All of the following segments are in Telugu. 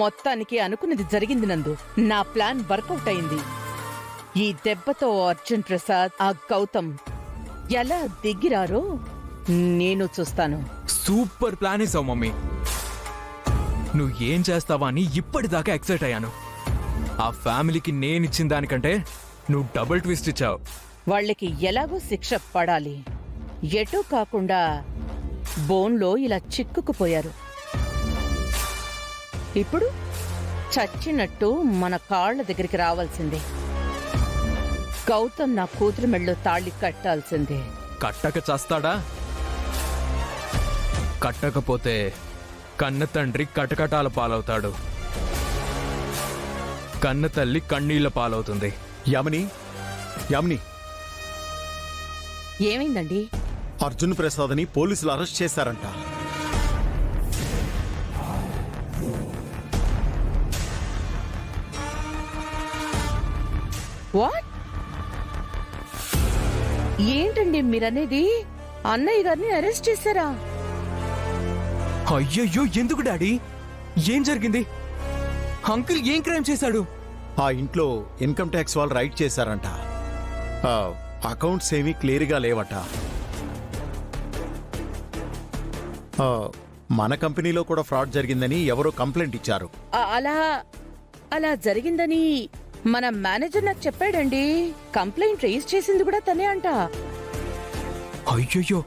మొత్తానికి అనుకున్నది జరిగింది నందు. నా ప్లాన్ వర్కౌట్ అయింది. ఈ దెబ్బతో అర్జున్ ప్రసాద్, ఆ గౌతమ్ ఎలా దిగిరారో నేను చూస్తాను. సూపర్ ప్లాన్ వేసావు మమ్మీ. నువ్వు ఏం చేస్తావా అని ఇప్పటిదాకా ఎక్సైట్ అయ్యాను. ఆ ఫ్యామిలీకి నేనిచ్చిన దానికంటే నువ్వు డబుల్ ట్విస్ట్ ఇచ్చావు. వాళ్ళకి ఎలాగో శిక్ష పడాలి. ఎటూ కాకుండా బోన్లో ఇలా చిక్కుకుపోయారు. ఇప్పుడు చచ్చినట్టు మన కాళ్ల దగ్గరికి రావాల్సిందే. గౌతమ్ నా కూతురు మెళ్ళో తాళి కట్టాల్సిందే. కట్టక చస్తాడా? కట్టకపోతే కన్న తండ్రి కటకటాల పాలవుతాడు, కన్న తల్లి కన్నీళ్ల పాలవుతుంది. యామిని, యామిని, ఏమైందండి? అర్జున్ ప్రసాద్ని పోలీసులు అరెస్ట్ చేశారంట. వాట్? ఏంటండి మీరనేది? అన్నయ్య గారిని అరెస్ట్ చేశారా? అయ్యయ్యో, ఎందుకు డాడీ? ఏం జరిగింది? అంకుల్ ఏం క్రైమ్ చేశాడు? ఆ ఇంట్లో ఇన్కమ్ ట్యాక్స్ వాళ్ళు రైడ్ చేశారంట. అకౌంట్స్ ఏమీ క్లియర్గా లేవట. మన కంపెనీలో కూడా ఫ్రాడ్ జరిగిందని ఎవరో కంప్లైంట్ ఇచ్చారు. అలా జరిగిందని మన మేనేజర్ నాకు చెప్పాడండి. కంప్లైంట్ రేజ్ చేసింది కూడా తనే అంట. అయ్యయ్యో,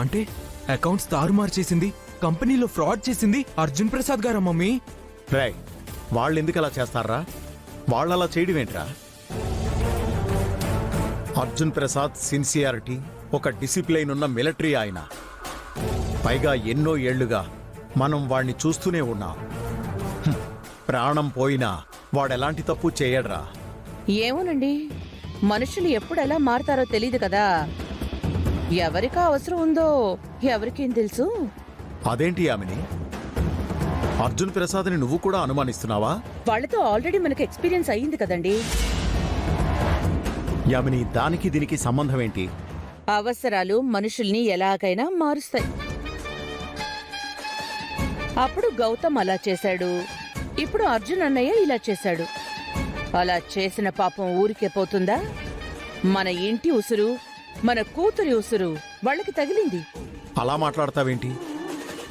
అంటే అకౌంట్స్ తారుమారు చేసింది, కంపెనీలో ఫ్రాడ్ చేసింది అర్జున్ ప్రసాద్ గారా మమ్మీ? రై, వాళ్ళు ఎందుకు అలా చేస్తారా? వాళ్ళు అలా చేయడం ఏంట్రా? అర్జున్ ప్రసాద్ సిన్సియారిటీ, ఒక డిసిప్లైన్ ఉన్న మిలిటరీ ఆయన. పైగా ఎన్నో ఏళ్లుగా మనం వాణ్ణి చూస్తూనే ఉన్నాం. ప్రాణం పోయినా వాడెలాంటి తప్పు చేయడ్రా. ఏమోనండి, మనుషులు ఎప్పుడు ఎలా మారతారో తెలీదు కదా. ఎవరికా అవసరం ఉందో ఎవరికేం తెలుసు. అదేంటి యామిని, అర్జున్ ప్రసాద్ని నువ్వు కూడా అనుమానిస్తున్నావా? వాళ్ళతో ఆల్రెడీ మనకు ఎక్స్పీరియన్స్ అయ్యింది కదండి. యామిని, దానికి దీనికి సంబంధం ఏంటి? అవసరాలు మనుషుల్ని ఎలాగైనా మారుస్తాయి. అప్పుడు గౌతమ్ అలా చేశాడు, ఇప్పుడు అర్జున్ అన్నయ్య ఇలా చేశాడు. అలా చేసిన పాపం ఊరికే పోతుందా? మన ఇంటి ఉసురు, మన కూతురి ఉసురు వాళ్ళకి తగిలింది. అలా మాట్లాడతావేంటి?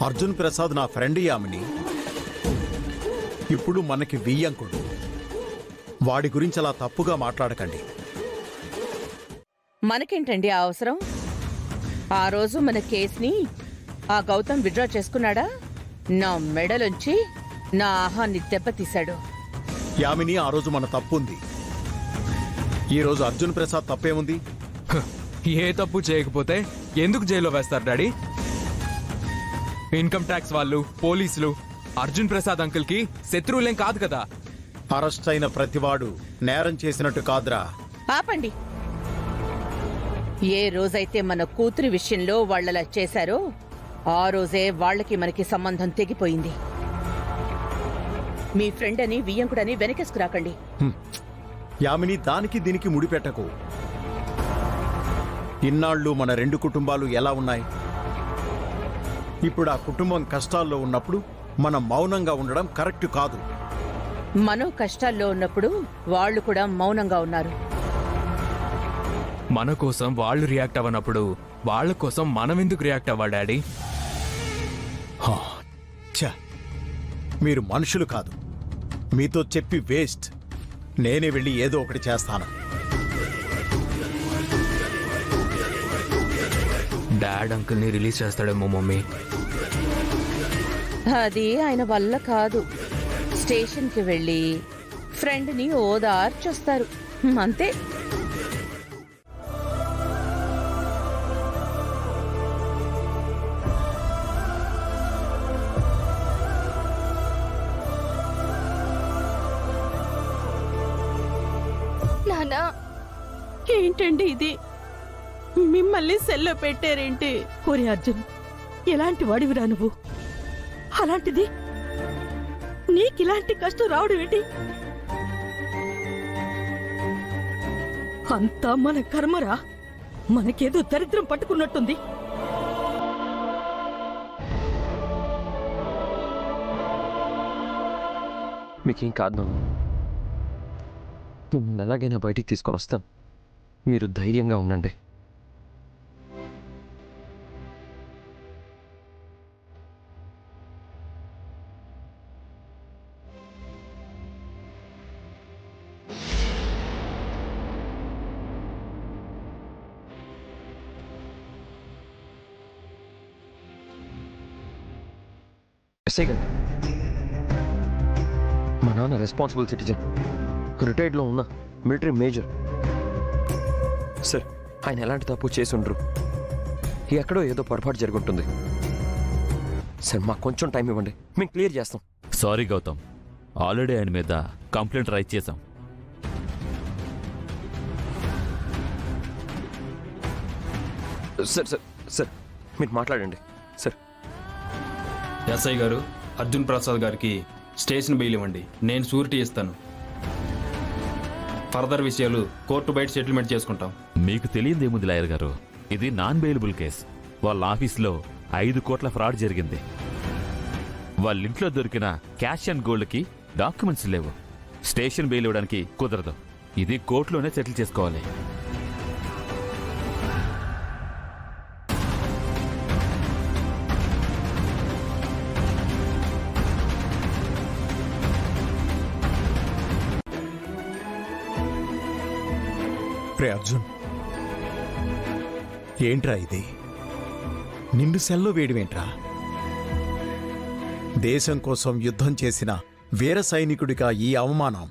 అర్జున్ ప్రసాద్ నా ఫ్రెండ్ యామిని. ఇప్పుడు మనకి వియ్యంకుడు. వాడి గురించి అలా తప్పుగా మాట్లాడకండి. మనకేంటండి ఆ అవసరం? ఆ రోజు మన కేసుని ఆ గౌతమ్ విత్డ్రా చేసుకున్నాడా? నా మెడలోంచి నా ఆహాన్ని దెబ్బతీశాడు. యామిని, ఆ రోజు మన తప్పుంది. ఈ రోజు అర్జున్ ప్రసాద్ తప్పేముంది? ఏ తప్పు చేయకపోతే ఎందుకు జైల్లో వేస్తారు డాడీ? ఇన్కమ్ ట్యాక్స్ వాళ్ళు, పోలీసులు అర్జున్ ప్రసాద్ అంకుల్ కి శత్రువులేం కాదు కదా. అరెస్ట్ అయిన ప్రతివాడు నేరం చేసినట్టు కాదురా. ఆపండి. ఏ రోజైతే మన కూతురి విషయంలో వాళ్ళలా చేశారో ఆ రోజే వాళ్ళకి మనకి సంబంధం తెగిపోయింది. మీ ఫ్రెండ్ అని వియ్యంకుడని వెనకేసుకురాకండి. యామిని, దానికి దీనికి ముడిపెట్టకు. ఇన్నాళ్ళు మన రెండు కుటుంబాలు ఎలా ఉన్నాయి? ఇప్పుడు ఆ కుటుంబం కష్టాల్లో ఉన్నప్పుడు మనం మౌనంగా ఉండడం కరెక్ట్ కాదు. మనం కష్టాల్లో ఉన్నప్పుడు వాళ్ళు కూడా మౌనంగా ఉన్నారు. మన కోసం వాళ్ళు రియాక్ట్ అవ్వనప్పుడు వాళ్ళ కోసం మనం ఎందుకు రియాక్ట్ అవ్వాలి డాడీ? మీరు మనుషులు కాదు. మీతో చెప్పి వేస్ట్. నేనే వెళ్ళి ఏదో ఒకటి చేస్తాను. డాడ్ అంకుల్ ని రిలీజ్ చేస్తాడేమో మమ్మీ. అది ఆయన వల్ల కాదు. స్టేషన్కి వెళ్ళి ఫ్రెండ్ని ఓదార్చొస్తారు, అంతే. నానా, ఏంటండి ఇది? మిమ్మల్ని సెల్లో పెట్టారేంటి? ఓరి అర్జున్, ఎలాంటి వాడివిరా నువ్వు? అలాంటిది నీకిలాంటి కష్టం రావడం ఏంటి? అంతా మన కర్మరా. మనకేదో దరిద్రం పట్టుకున్నట్టుంది. మీకేం కాదు నాన్న. మిమ్మల్ని ఎలాగైనా బయటికి తీసుకొని వస్తాం. మీరు ధైర్యంగా ఉండండి. ఎస్ఐ గారు, మా నాన్న రెస్పాన్సిబుల్ సిటిజన్, రిటైర్డ్లో ఉన్న మిలిటరీ మేజర్. సార్, ఆయన ఎలాంటి తప్పు చేసి ఉండరు. ఎక్కడో ఏదో పొరపాటు జరుగుంటుంది. సార్, మాకు కొంచెం టైం ఇవ్వండి, మేము క్లియర్ చేస్తాం. సారీ గౌతమ్, ఆల్రెడీ ఆయన మీద కంప్లైంట్ రైజ్ చేశాం. సార్ సార్ సార్ మీరు మాట్లాడండి. సార్, ఎస్ఐ గారు, అర్జున్ ప్రసాద్ గారికి స్టేషన్ బెయిల్ ఇవ్వండి. నేను షూరిటీ ఇస్తాను. ఫర్దర్ విషయాలు కోర్టు బయట సెటిల్మెంట్ చేసుకుంటాం. మీకు తెలియదేముంది లాయర్ గారు, ఇది నాన్ బెయిలబుల్ కేసు. వాళ్ళ ఆఫీస్లో 5 కోట్ల ఫ్రాడ్ జరిగింది. వాళ్ళ ఇంట్లో దొరికిన క్యాష్ అండ్ గోల్డ్కి డాక్యుమెంట్స్ లేవు. స్టేషన్ బెయిల్ ఇవ్వడానికి కుదరదు. ఇది కోర్టులోనే సెటిల్ చేసుకోవాలి. రే అర్జున్, ఏంట్రా ఇది? నిన్ను సెల్లో వేయడమేంట్రా? దేశం కోసం యుద్ధం చేసిన వీర సైనికుడిగా ఈ అవమానం.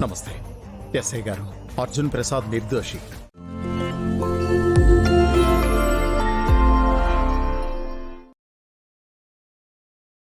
నమస్తే ఎస్ఐ గారు. అర్జున్ ప్రసాద్ నిర్దోషి.